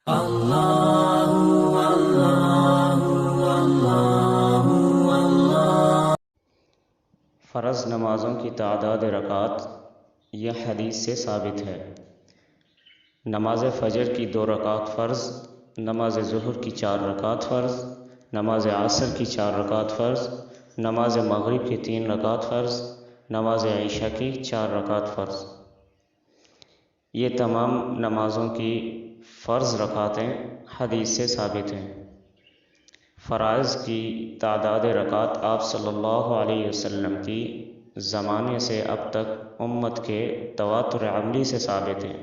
اللہ اللہ اللہ اللہ۔ فرض نمازوں کی تعداد رکعات یہ حدیث سے ثابت ہے۔ نماز فجر کی 2 رکعات فرض، نماز ظہر کی 4 رکعات فرض، نماز عصر کی 4 رکعات فرض، نماز مغرب کی 3 رکعات فرض، نماز عشاء کی 4 رکعات فرض۔ یہ تمام نمازوں کی فرض رکعتیں حدیث سے ثابت ہیں۔ فرائض کی تعداد رکعات آپ صلی اللہ علیہ وسلم کی زمانے سے اب تک امت کے تواتر عملی سے ثابت ہیں،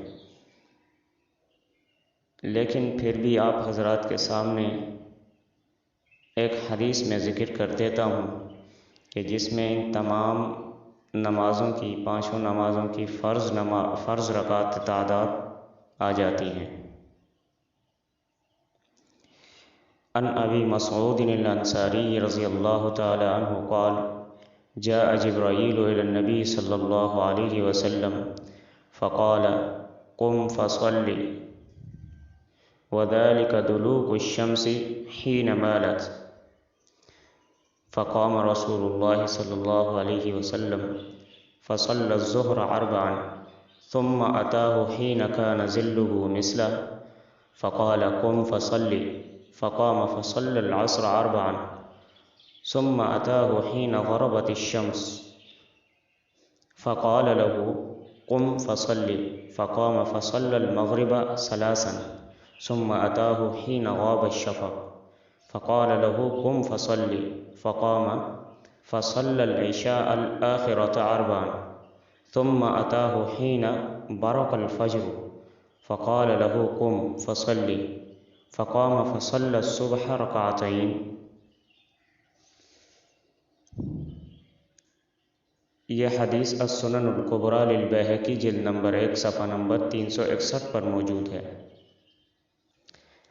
لیکن پھر بھی آپ حضرات کے سامنے ایک حدیث میں ذکر کر دیتا ہوں کہ جس میں ان تمام نمازوں کی 5 نمازوں کی فرض رکعت تعداد آ جاتی ہیں۔ عن ابی مسعود الانصاری رضی اللہ تعالی عنہ قال جاء جبرائیل الی النبی صلی اللہ علیہ وسلم فقال قم فصل وذلك دلوك الشمس حين مالت، فقام رسول اللہ صلی اللہ علیہ وسلم فصلى الظہر 4 ثم اتاه حين كان ظله مثله فقال قم فصل، فقام فصلى العصر 4 ثم اتاه حين غربت الشمس فقال له قم فصل، فقام فصلى المغرب 3 ثم اتاه حين غاب الشفق فقال له قم فصل، فقام فصلى العشاء الآخرة 4 ثم اتاه حين برق الفجر فقال له قم فصل، فقام فصلى الصبح 2 یہ حدیث السنن الکبریٰ للبیہقی جلد نمبر 1 صفحہ نمبر 361 پر موجود ہے۔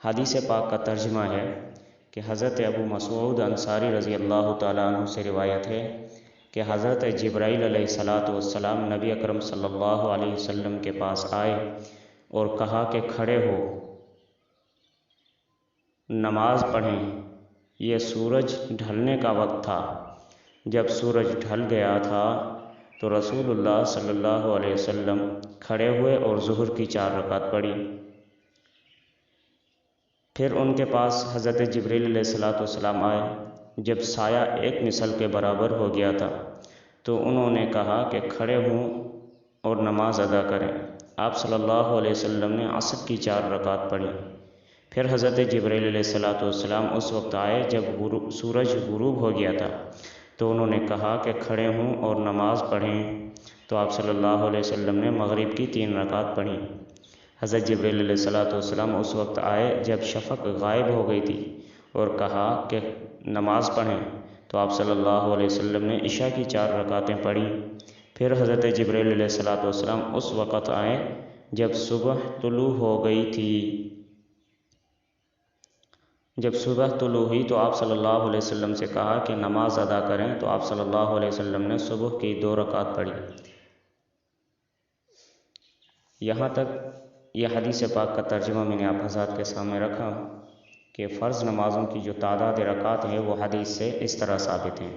حدیث پاک کا ترجمہ ہے کہ حضرت ابو مسعود انصاری رضی اللہ تعالیٰ عنہ سے روایت ہے کہ حضرت جبرائیل علیہ السلام نبی اکرم صلی اللہ علیہ وسلم کے پاس آئے اور کہا کہ کھڑے ہو، نماز پڑھیں، یہ سورج ڈھلنے کا وقت تھا۔ جب سورج ڈھل گیا تھا تو رسول اللہ صلی اللہ علیہ وسلم کھڑے ہوئے اور ظہر کی 4 رکعت پڑھی۔ پھر ان کے پاس حضرت جبرائیل علیہ السلام آئے۔ جب سایہ 1 مثل کے برابر ہو گیا تھا تو انہوں نے کہا کہ کھڑے ہوں اور نماز ادا کریں۔ آپ صلی اللہ علیہ وسلم نے عصر کی 4 رکعت پڑھی۔ پھر حضرت جبرائیل علیہ السلام اس وقت آئے جب سورج غروب ہو گیا تھا تو انہوں نے کہا کہ کھڑے ہوں اور نماز پڑھیں، تو آپ صلی اللہ علیہ وسلم نے مغرب کی 3 رکعت پڑھی۔ حضرت جبرائیل علیہ السلام اس وقت آئے جب شفق غائب ہو گئی تھی اور کہا کہ نماز پڑھیں، تو آپ صلی اللہ علیہ وسلم نے عشاء کی 4 رکعتیں پڑھی۔ پھر حضرت جبرائیل علیہ السلام اس وقت آئے جب صبح طلوع ہو گئی تھی۔ جب صبح طلوع ہوئی تو آپ صلی اللہ علیہ وسلم سے کہا کہ نماز ادا کریں، تو آپ صلی اللہ علیہ وسلم نے صبح کی 2 رکعت پڑھی۔ یہاں تک یہ حدیث پاک کا ترجمہ میں نے آپ حضرات کے سامنے رکھا کہ فرض نمازوں کی جو تعداد رکعات ہیں وہ حدیث سے اس طرح ثابت ہیں۔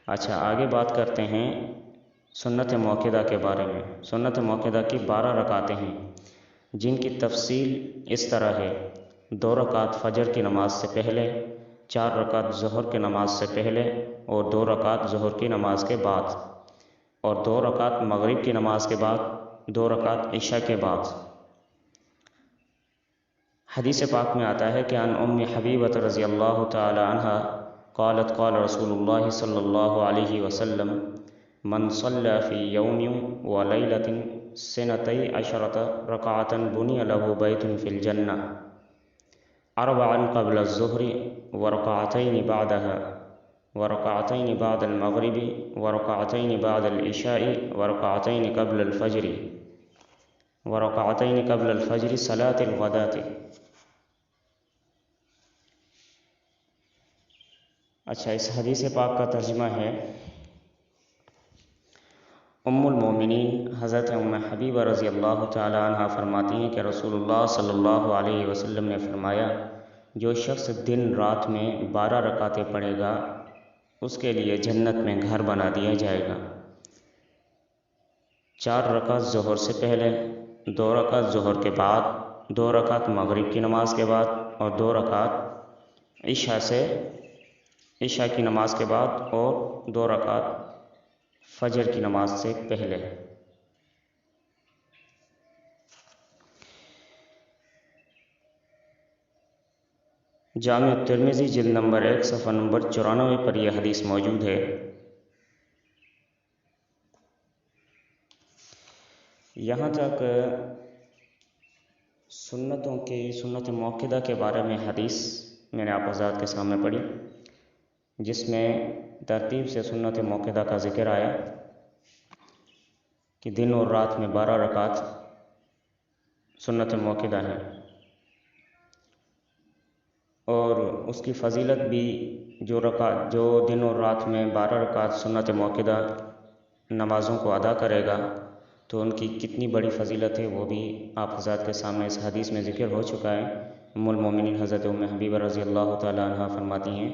اچھا، آگے بات کرتے ہیں سنت موقدہ کے بارے میں۔ سنت موقدہ کی 12 رکعتیں ہیں جن کی تفصیل اس طرح ہے: 2 رکعت فجر کی نماز سے پہلے، 4 رکعت ظہر کی نماز سے پہلے اور 2 رکعت ظہر کی نماز کے بعد، اور 2 رکعت مغرب کی نماز کے بعد، 2 رکعت عشاء کے بعد۔ حدیث پاک میں آتا ہے کہ عن ام حبیبۃ رضی اللہ تعالی عنہ قالت قال رسول اللہ صلی اللہ علیہ وسلم من صلی فی یوم و لیلۃ 12 رکعۃ بنی له بیت فی الجنہ 4 قبل الظہر ورکعتین بعدها ورکعتین بعد المغرب ورکعتین بعد العشاء ورکعتین قبل الفجر ورکعتین قبل الفجر صلاۃ الغداۃ۔ اچھا، اس حدیث پاک کا ترجمہ ہے: ام المومنین حضرت ام حبیبہ رضی اللہ تعالی عنہ فرماتی ہیں کہ رسول اللہ صلی اللہ علیہ وسلم نے فرمایا جو شخص دن رات میں 12 رکعتیں پڑھے گا اس کے لیے جنت میں گھر بنا دیا جائے گا۔ 4 رکعت ظہر سے پہلے، 2 رکعت ظہر کے بعد، 2 رکعت مغرب کی نماز کے بعد اور 2 رکعت عشاء کی نماز کے بعد اور 2 رکعت فجر کی نماز سے پہلے۔ جامع ترمذی جلد نمبر 1 صفحہ نمبر 94 پر یہ حدیث موجود ہے۔ یہاں تک سنت موقدہ کے بارے میں حدیث میں نے آپ حضرات کے سامنے پڑھی، جس میں ترتیب سے سنت موقدہ کا ذکر آیا کہ دن اور رات میں 12 رکعت سنت موقدہ ہیں، اور اس کی فضیلت بھی جو دن اور رات میں 12 رکعت سنت موقدہ نمازوں کو ادا کرے گا تو ان کی کتنی بڑی فضیلت ہے وہ بھی آپ حضرات کے سامنے اس حدیث میں ذکر ہو چکا ہے۔ ام المومنین حضرت ام حبیبہ رضی اللہ تعالی عنہ فرماتی ہیں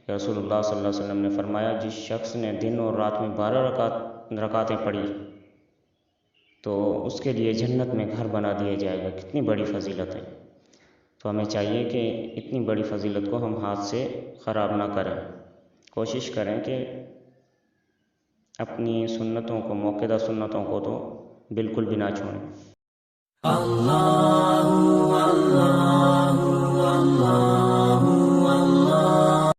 کہ رسول اللہ صلی اللہ علیہ وسلم نے فرمایا جس شخص نے دن اور رات میں 12 رکعتیں پڑھی تو اس کے لیے جنت میں گھر بنا دیا جائے گا۔ کتنی بڑی فضیلت ہے، تو ہمیں چاہیے کہ اتنی بڑی فضیلت کو ہم ہاتھ سے خراب نہ کریں، کوشش کریں کہ اپنی سنتوں کو، موقدہ سنتوں کو تو بالکل بھی نہ چھوڑیں۔ اللہ اللہ اللہ اللہ اللہ